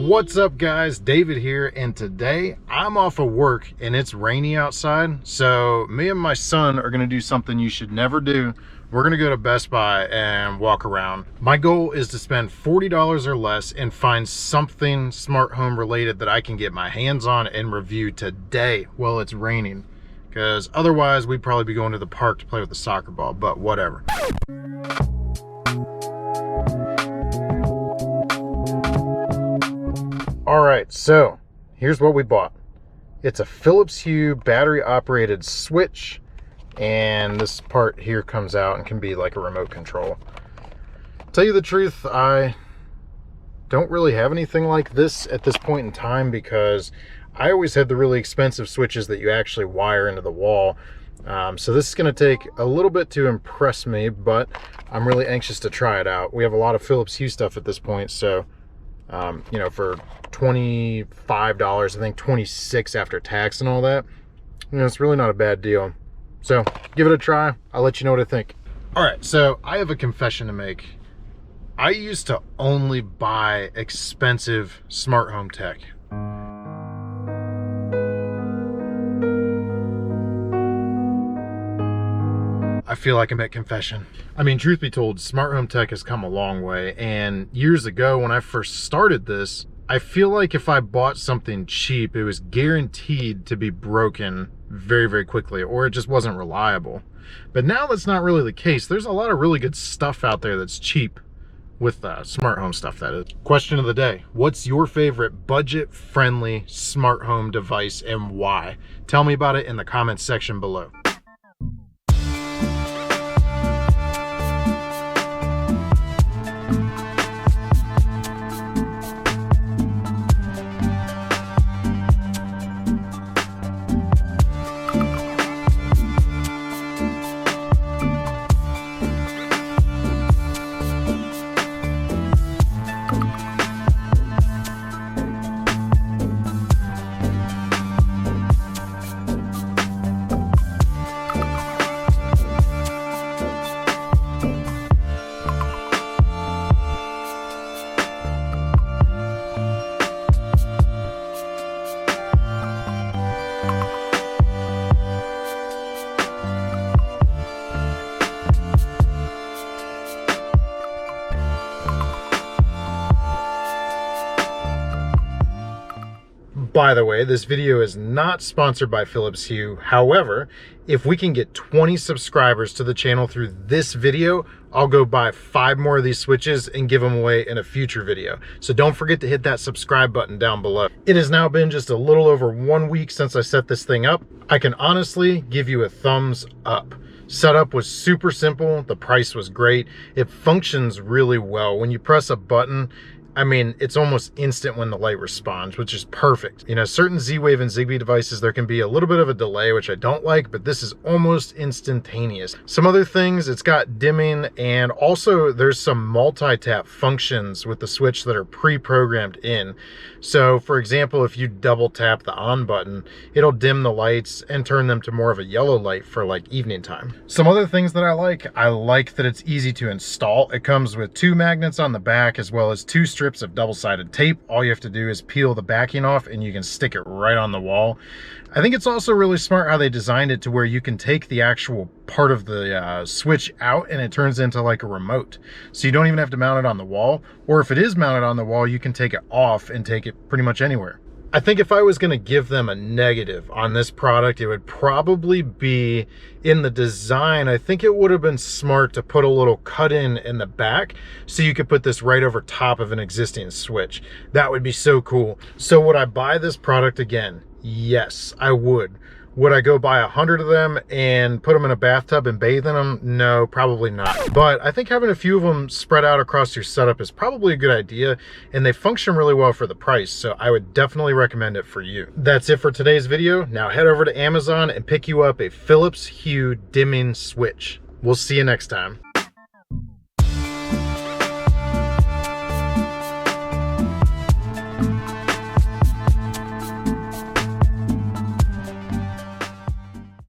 What's up guys, David here, and today I'm off of work and it's rainy outside, so me and my son are gonna do something you should never do. We're gonna go to Best Buy and walk around. My goal is to spend $40 or less and find something smart home related that I can get my hands on and review today while it's raining, because otherwise we'd probably be going to the park to play with the soccer ball, but whatever. All right, so here's what we bought. It's a Philips Hue battery operated switch, and this part here comes out and can be like a remote control. Tell you the truth, I don't really have anything like this at this point in time because I always had the really expensive switches that you actually wire into the wall. So this is going to take a little bit to impress me, but I'm really anxious to try it out. We have a lot of Philips Hue stuff at this point, so you know, for $25, I think $26 after tax and all that, you know, it's really not a bad deal. So give it a try. I'll let you know what I think. All right, so I have a confession to make. I used to only buy expensive smart home tech. I feel like I'm at confession. I mean, truth be told, smart home tech has come a long way. And years ago, when I first started this, I feel like if I bought something cheap, it was guaranteed to be broken very, very quickly, or it just wasn't reliable. But now that's not really the case. There's a lot of really good stuff out there that's cheap with smart home stuff, that is. Question of the day: what's your favorite budget-friendly smart home device and why? Tell me about it in the comments section below. By the way, this video is not sponsored by Philips Hue. However, if we can get 20 subscribers to the channel through this video, I'll go buy 5 more of these switches and give them away in a future video. So don't forget to hit that subscribe button down below. It has now been just a little over 1 week since I set this thing up. I can honestly give you a thumbs up. Setup was super simple. The price was great. It functions really well. When you press a button, I mean, it's almost instant when the light responds, which is perfect. You know, certain Z-Wave and Zigbee devices, there can be a little bit of a delay, which I don't like, but this is almost instantaneous. Some other things, it's got dimming, and also there's some multi-tap functions with the switch that are pre-programmed in. So for example, if you double tap the on button, it'll dim the lights and turn them to more of a yellow light for like evening time. Some other things that I like that it's easy to install. It comes with 2 magnets on the back as well as 2 strips of double-sided tape. All you have to do is peel the backing off and you can stick it right on the wall. I think it's also really smart how they designed it to where you can take the actual part of the switch out and it turns into like a remote. So you don't even have to mount it on the wall, or if it is mounted on the wall, you can take it off and take it pretty much anywhere. I think if I was going to give them a negative on this product, it would probably be in the design. I think it would have been smart to put a little cut in the back so you could put this right over top of an existing switch. That would be so cool. So would I buy this product again? Yes, I would. Would I go buy 100 of them and put them in a bathtub and bathe in them? No, probably not. But I think having a few of them spread out across your setup is probably a good idea, and they function really well for the price, so I would definitely recommend it for you. That's it for today's video. Now head over to Amazon and pick you up a Philips Hue dimming switch. We'll see you next time.